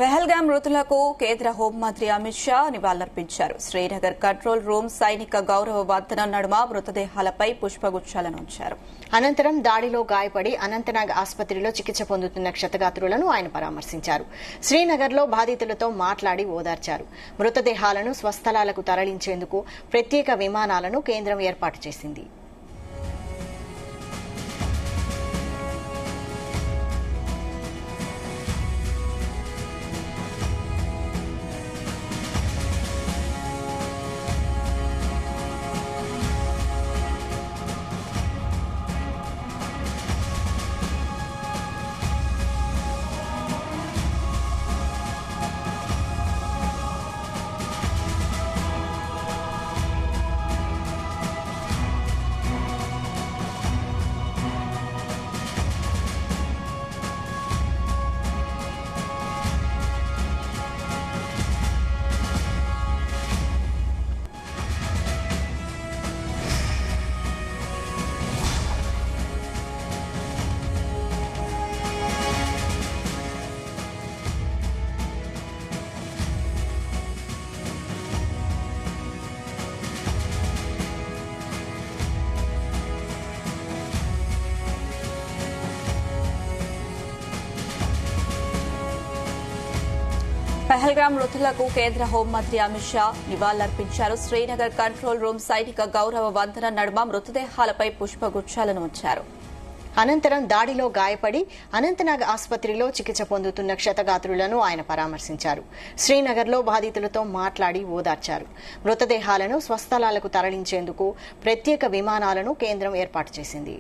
పహల్గాం మృతులకు కేంద్ర హోంమంత్రి అమిత్ షా నివాళులర్పించారు. శ్రీనగర్ కంట్రోల్ రూమ్ సైనిక గౌరవ వందనం నడుమ మృతదేహాలపై పుష్పగుచ్చాలను ఉంచారు. అనంతరం దాడిలో గాయపడి అనంతనాగ్ ఆసుపత్రిలో చికిత్స పొందుతున్న క్షతగాత్రులను ఆయన పరామర్శించారు. శ్రీనగర్లో బాధితులతో మాట్లాడి ఓదార్చారు. మృతదేహాలను స్వస్థలాలకు తరలించేందుకు ప్రత్యేక విమానాలను కేంద్రం ఏర్పాటు చేసింది. పహల్గాం మృతులకు కేంద్ర హోంమంత్రి అమిత్ షా నివాళులర్పించారు. శ్రీనగర్ కంట్రోల్ రూమ్ సైనిక గౌరవ వందనం నడుమ మృతదేహాలపై పుష్పగుచ్చాలను ఉంచారు. అనంతరం దాడిలో గాయపడి అనంతనాగ్ ఆసుపత్రిలో చికిత్స పొందుతున్న క్షతగాత్రులను ఆయన పరామర్శించారు. శ్రీనగర్లో బాధితులతో మాట్లాడి ఓదార్చారు. మృతదేహాలను స్వస్థలాలకు తరలించేందుకు ప్రత్యేక విమానాలను కేంద్రం ఏర్పాటు చేసింది.